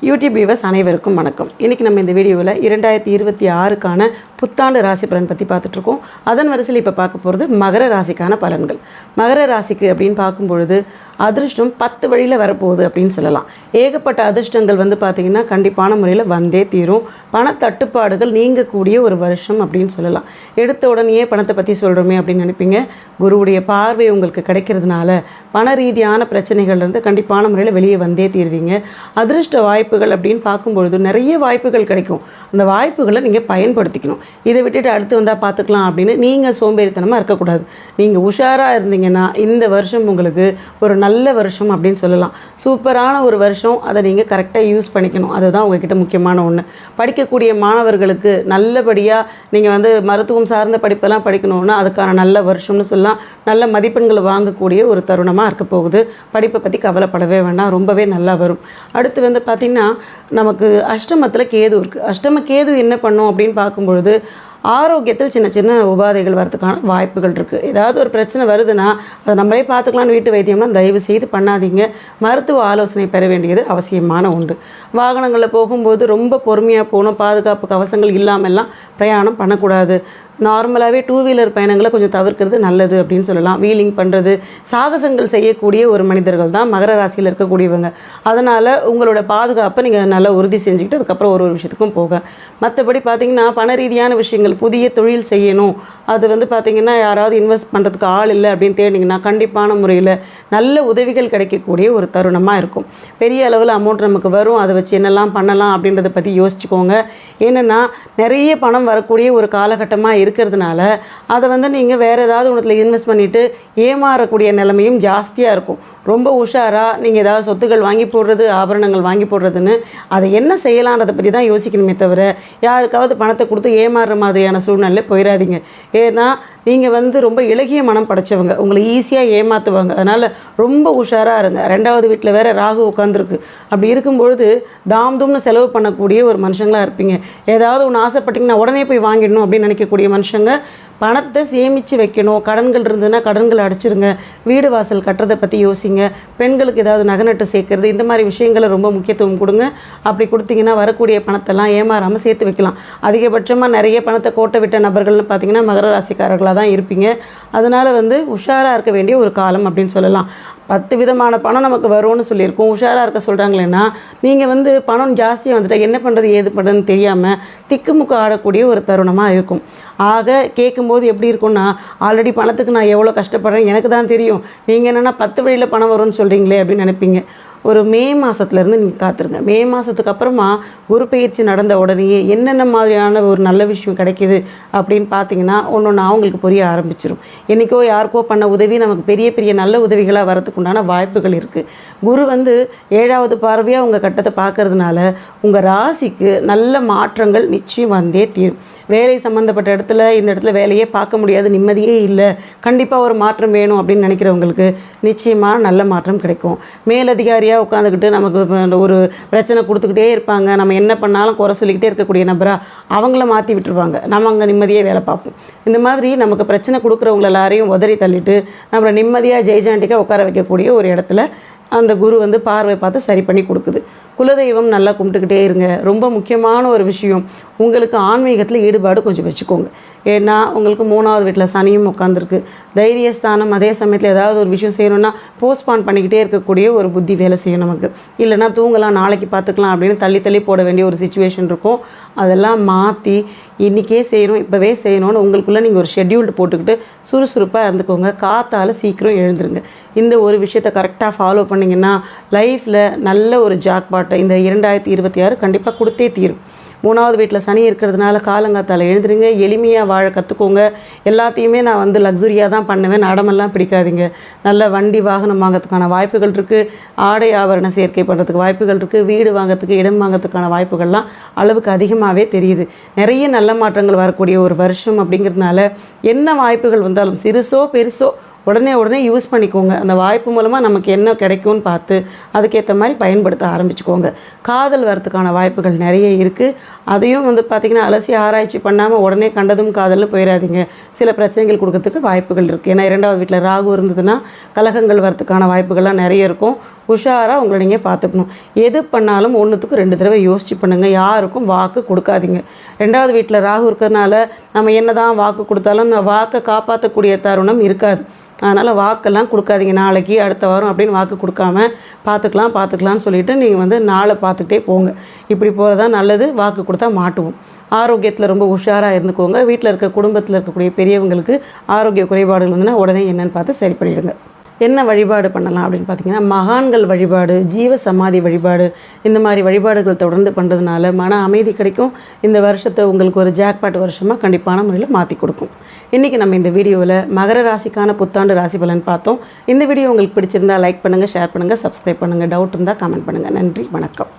YouTube viewers அனைவருக்கும் வணக்கம். இன்றைக்கி நம்ம இந்த வீடியோவில் 2026க்கான புத்தாண்டு ராசி பலன் பற்றி பார்த்துட்ருக்கோம். அதன் வரிசையில் இப்போ பார்க்க போகிறது மகர ராசிக்கான பலன்கள். மகர ராசிக்கு அப்படின்னு பார்க்கும்பொழுது அதிர்ஷ்டம் 10 வழியில் வரப்போகுது அப்படின்னு சொல்லலாம். ஏகப்பட்ட அதிர்ஷ்டங்கள் பார்த்திங்கன்னா கண்டிப்பான முறையில் வந்தே தீரும். பண தட்டுப்பாடுகள் நீங்கக்கூடிய ஒரு வருஷம் அப்படின்னு சொல்லலாம். எடுத்த உடனே பணத்தை பற்றி சொல்கிறோமே அப்படின்னு நினைப்பீங்க. குருவுடைய பார்வை உங்களுக்கு கிடைக்கிறதுனால பண ரீதியான பிரச்சனைகள்லேருந்து கண்டிப்பான முறையில் வெளியே வந்தே தீர்வீங்க. அதிர்ஷ்ட வாய்ப்புகள் அப்படின்னு பார்க்கும்பொழுது நிறைய வாய்ப்புகள் கிடைக்கும். அந்த வாய்ப்புகளை நீங்கள் பயன்படுத்திக்கணும். இதை விட்டுட்டு அடுத்து வந்தால் பார்த்துக்கலாம் அப்படின்னு நீங்கள் சோம்பேறித்தனமாக இருக்கக்கூடாது. நீங்கள் உஷாராக இருந்தீங்கன்னா இந்த வருஷம் உங்களுக்கு ஒரு நல்ல வருஷம் அப்படின்னு சொல்லலாம். சூப்பரான ஒரு வருஷம். அதை நீங்கள் கரெக்டாக யூஸ் பண்ணிக்கணும். அதுதான் உங்ககிட்ட முக்கியமான ஒன்று. படிக்கக்கூடிய மாணவர்களுக்கு நல்லபடியாக நீங்கள் மருத்துவம் சார்ந்த படிப்பெல்லாம் படிக்கணும்னா அதுக்கான நல்ல வருஷம்னு சொல்லலாம். நல்ல மதிப்பெண்களை வாங்கக்கூடிய ஒரு தருணமாக இருக்க போகுது. படிப்பை பற்றி கவலைப்படவே வேண்டாம், ரொம்பவே நல்லா வரும். அடுத்து பார்த்திங்கன்னா நமக்கு அஷ்டமத்தில் கேது இருக்குது. அஷ்டம கேது என்ன பண்ணும் அப்படின்னு பார்க்கும்பொழுது ஆரோக்கியத்தில் சின்ன சின்ன உபாதைகள் வரதுக்கான வாய்ப்புகள் இருக்குது. ஏதாவது ஒரு பிரச்சனை வருதுன்னா அதை நம்மளே பார்த்துக்கலான்னு வீட்டு வைத்தியம்னா தயவு செய்து பண்ணாதீங்க. மருத்துவ ஆலோசனை பெற வேண்டியது அவசியமான ஒன்று. வாகனங்களில் போகும்போது ரொம்ப பொறுமையாக போகணும். பாதுகாப்பு கவசங்கள் இல்லாமல்லாம் பிரயாணம் பண்ணக்கூடாது. நார்மலாகவே 2 வீலர் பயணங்களை கொஞ்சம் தவிர்க்கிறது நல்லது அப்படின்னு சொல்லலாம். வீலிங் பண்ணுறது, சாகசங்கள் செய்யக்கூடிய ஒரு மனிதர்கள் தான் மகர ராசியில் இருக்கக்கூடியவங்க. அதனால் உங்களோட பாதுகாப்பை நீங்கள் நல்லா உறுதி செஞ்சுக்கிட்டு அதுக்கப்புறம் ஒரு விஷயத்துக்கும் போக. மற்றபடி பார்த்திங்கன்னா பண ரீதியான விஷயங்கள், புதிய தொழில் செய்யணும், அது பார்த்திங்கன்னா யாராவது இன்வெஸ்ட் பண்ணுறதுக்கு ஆள் இல்லை அப்படின்னு தேடிங்கன்னா கண்டிப்பான முறையில் நல்ல உதவிகள் கிடைக்கக்கூடிய ஒரு தருணமாக இருக்கும். பெரிய அளவில் அமௌண்ட் நமக்கு வரும். அதை வச்சு என்னெல்லாம் பண்ணலாம் அப்படின்றத பற்றி யோசிச்சுக்கோங்க. ஏன்னா நிறைய பணம் வரக்கூடிய ஒரு காலகட்டமாக இருக்கிறதுனால அதை நீங்கள் வேறு ஏதாவது ஒன்றுத்தில் இன்வெஸ்ட் பண்ணிவிட்டு ஏமாறக்கூடிய நிலைமையும் ஜாஸ்தியாக இருக்கும். ரொம்ப உஷாராக நீங்கள் ஏதாவது சொத்துக்கள் வாங்கி போடுறது, ஆபரணங்கள் வாங்கி போடுறதுன்னு அதை என்ன செய்யலான்றதை பற்றி தான் யோசிக்கணுமே தவிர யாருக்காவது பணத்தை கொடுத்து ஏமாறுற மாதிரியான சூழ்நிலை போயிடாதீங்க. ஏன்னா நீங்கள் ரொம்ப இலகிய மனம் படைச்சவங்க, உங்களை ஈஸியாக ஏமாற்றுவாங்க. அதனால் ரொம்ப உஷாராக இருங்க. 2வது வீட்டில் வேறு ராகு உட்காந்துருக்கு. அப்படி இருக்கும்பொழுது தாம்தும்னு செலவு பண்ணக்கூடிய ஒரு மனுஷங்களாக இருப்பீங்க. ஏதாவது ஒன்று ஆசைப்பட்டிங்கன்னா உடனே போய் வாங்கிடணும் அப்படின்னு நினைக்கக்கூடிய மனுஷங்க. பணத்தை சேமித்து வைக்கணும். கடன்கள் இருந்ததுன்னா கடன்களை அடிச்சிருங்க. வீடு வாசல் கட்டுறதை பற்றி யோசிங்க. பெண்களுக்கு ஏதாவது நகை நட்டு சேர்க்கறது, இந்த மாதிரி விஷயங்களை ரொம்ப முக்கியத்துவம் கொடுங்க. அப்படி கொடுத்தீங்கன்னா வரக்கூடிய பணத்தெல்லாம் ஏமாறாமல் சேர்த்து வைக்கலாம். அதிகபட்சமாக நிறைய பணத்தை கோட்டை விட்ட நபர்கள்னு பார்த்தீங்கன்னா மகர ராசிக்காரர்களாக தான் இருப்பீங்க. அதனால் உஷாராக இருக்க வேண்டிய ஒரு காலம் அப்படின்னு சொல்லலாம். 10 விதமான பணம் நமக்கு வரும்னு சொல்லியிருக்கோம். உஷாராக இருக்க சொல்கிறாங்களேன்னா நீங்கள் பணம் ஜாஸ்தியாக வந்துட்டால் என்ன பண்ணுறது ஏது பண்ணுறதுன்னு தெரியாமல் திக்குமுக்கு ஆடக்கூடிய ஒரு தருணமாக இருக்கும். ஆக கேட்கும்போது எப்படி இருக்கும்னா, ஆல்ரெடி பணத்துக்கு நான் எவ்வளோ கஷ்டப்படுறேன் எனக்கு தான் தெரியும், நீங்கள் என்னென்னா 10 வழியில் பணம் வரும்னு சொல்கிறீங்களே அப்படின்னு நினைப்பீங்க. ஒரு மே மாதத்துலேருந்து நீங்கள் காத்துருங்க. மே மாதத்துக்கு அப்புறமா குரு பயிற்சி நடந்த உடனேயே என்னென்ன மாதிரியான ஒரு நல்ல விஷயம் கிடைக்கிது அப்படின்னு பார்த்தீங்கன்னா ஒன்று அவங்களுக்கு புரிய ஆரம்பிச்சிடும். என்றைக்கோ யாருக்கோ பண்ண உதவி நமக்கு பெரிய பெரிய நல்ல உதவிகளாக வரதுக்கு உண்டான வாய்ப்புகள் இருக்குது. குரு 7வது பார்வையாக உங்கள் கட்டத்தை பார்க்கறதுனால உங்கள் ராசிக்கு நல்ல மாற்றங்கள் நிச்சயம் வந்தே தீரும். வேலை சம்மந்தப்பட்ட இந்த இடத்துல வேலையே பார்க்க முடியாது, நிம்மதியே இல்லை, கண்டிப்பாக ஒரு மாற்றம் வேணும் அப்படின்னு நினைக்கிறவங்களுக்கு நிச்சயமாக நல்ல மாற்றம் கிடைக்கும். மேலதிகாரியாக உட்காந்துக்கிட்டு நமக்கு ஒரு பிரச்சனை கொடுத்துக்கிட்டே இருப்பாங்க. நம்ம என்ன பண்ணாலும் குறை சொல்லிக்கிட்டே இருக்கக்கூடிய நபராக அவங்கள மாற்றி விட்டுருவாங்க. நம்ம அங்கே நிம்மதியாக வேலை பார்ப்போம். இந்த மாதிரி நமக்கு பிரச்சனை கொடுக்குறவங்கள எல்லாரையும் உதறி தள்ளிட்டு நம்மளை நிம்மதியாக ஜெய்ஜாண்டிக்காக உட்கார வைக்கக்கூடிய ஒரு இடத்துல அந்த குரு பார்வை பார்த்து சரி பண்ணி கொடுக்குது. குலதெய்வம் நல்லா கும்பிட்டுக்கிட்டே இருங்க. ரொம்ப முக்கியமான ஒரு விஷயம், உங்களுக்கு ஆன்மீகத்தில் ஈடுபாடு கொஞ்சம் வச்சுக்கோங்க. ஏன்னா உங்களுக்கு 3வது வீட்டில் சனியும் உட்காந்துருக்கு. தைரியஸ்தானம். அதே சமயத்தில் ஏதாவது ஒரு விஷயம் செய்யணும்னா போஸ்ட்பான் பண்ணிக்கிட்டே இருக்கக்கூடிய ஒரு புத்தி வேலை செய்யும் நமக்கு. இல்லைனா தூங்கலாம், நாளைக்கு பார்த்துக்கலாம் அப்படின்னு தள்ளி தள்ளி போட வேண்டிய ஒரு சிச்சுவேஷன் இருக்கும். அதெல்லாம் மாற்றி இன்றைக்கே செய்யணும், இப்போவே செய்யணும்னு உங்களுக்குள்ளே நீங்கள் ஒரு ஷெட்யூல்டு போட்டுக்கிட்டு சுறுசுறுப்பாக இருந்துக்கோங்க. காத்தால் சீக்கிரம் எழுந்துருங்க. இந்த ஒரு விஷயத்தை கரெக்டாக ஃபாலோ பண்ணிங்கன்னா லைஃப்பில் நல்ல ஒரு ஜாக்பாட்டை இந்த 2026 கண்டிப்பாக கொடுத்தே தீரும். 3வது வீட்டில் சனி இருக்கிறதுனால காலங்காத்தால் எழுந்துருங்க. எளிமையாக வாழ கற்றுக்கோங்க. எல்லாத்தையுமே நான் லக்ஸுரியாக தான் பண்ணுவேன், அடமெல்லாம் பிடிக்காதீங்க. நல்ல வண்டி வாகனம் வாங்கிறதுக்கான வாய்ப்புகள் இருக்குது. ஆடை ஆபரண சேர்க்கை பண்ணுறதுக்கு வாய்ப்புகள் இருக்குது. வீடு வாங்கிறதுக்கு, இடம் வாங்கிறதுக்கான வாய்ப்புகள்லாம் அளவுக்கு அதிகமாகவே தெரியுது. நிறைய நல்ல மாற்றங்கள் வரக்கூடிய ஒரு வருஷம் அப்படிங்கிறதுனால என்ன வாய்ப்புகள் வந்தாலும் சிறுசோ பெருசோ உடனே யூஸ் பண்ணிக்கோங்க. அந்த வாய்ப்பு மூலமாக நமக்கு என்ன கிடைக்கும்னு பார்த்து அதுக்கேற்ற மாதிரி பயன்படுத்த ஆரம்பிச்சுக்கோங்க. காதல் வரத்துக்கான வாய்ப்புகள் நிறைய இருக்குது. அதையும் பார்த்திங்கன்னா அலசி ஆராய்ச்சி பண்ணாமல் உடனே கண்டதும் காதல்னு போயிடாதீங்க. சில பிரச்சனைகள் கொடுக்கறதுக்கு வாய்ப்புகள் இருக்குது. ஏன்னா 2வது வீட்டில் ராகு இருந்ததுன்னா கலகங்கள் வரத்துக்கான வாய்ப்புகள்லாம் நிறைய இருக்கும். உஷாராக உங்களை நீங்கள் பார்த்துக்கணும். எது பண்ணாலும் 1க்கு 2 தடவை யோசிச்சு பண்ணுங்கள். யாருக்கும் வாக்கு கொடுக்காதீங்க. 2வது வீட்டில் ராகு இருக்கிறதுனால நம்ம என்ன தான் வாக்கு கொடுத்தாலும் அந்த வாக்கை காப்பாற்றக்கூடிய தருணம் இருக்காது. அதனால் வாக்கெல்லாம் கொடுக்காதீங்க. நாளைக்கு அடுத்த வாரம் அப்படின்னு வாக்கு கொடுக்காம பார்த்துக்கலாம்னு சொல்லிட்டு நீங்கள் நாளை பார்த்துக்கிட்டே போங்க. இப்படி போகிறது தான் நல்லது. வாக்கு கொடுத்தா மாட்டுவோம். ஆரோக்கியத்தில் ரொம்ப உஷாராக இருந்துக்கோங்க. வீட்டில் இருக்க குடும்பத்தில் இருக்கக்கூடிய பெரியவங்களுக்கு ஆரோக்கிய குறைபாடுகள் இருந்ததுன்னா உடனே என்னென்னு பார்த்து சரி பண்ணிவிடுங்க. என்ன வழிபாடு பண்ணலாம் அப்படின்னு பார்த்தீங்கன்னா, மகான்கள் வழிபாடு, ஜீவ சமாதி வழிபாடு, இந்த மாதிரி வழிபாடுகள் தொடர்ந்து பண்ணுறதுனால மன அமைதி கிடைக்கும். இந்த வருஷத்தை உங்களுக்கு ஒரு ஜாக்பாட் வருஷமாக கண்டிப்பான முறையில் மாற்றி கொடுக்கும். இன்றைக்கி நம்ம இந்த வீடியோவில் மகர ராசிக்கான புத்தாண்டு ராசி பலன் பார்த்தோம். இந்த வீடியோ உங்களுக்கு பிடிச்சிருந்தால் லைக் பண்ணுங்கள், ஷேர் பண்ணுங்கள், சப்ஸ்கிரைப் பண்ணுங்கள். டவுட் இருந்தால் கமெண்ட் பண்ணுங்கள். நன்றி, வணக்கம்.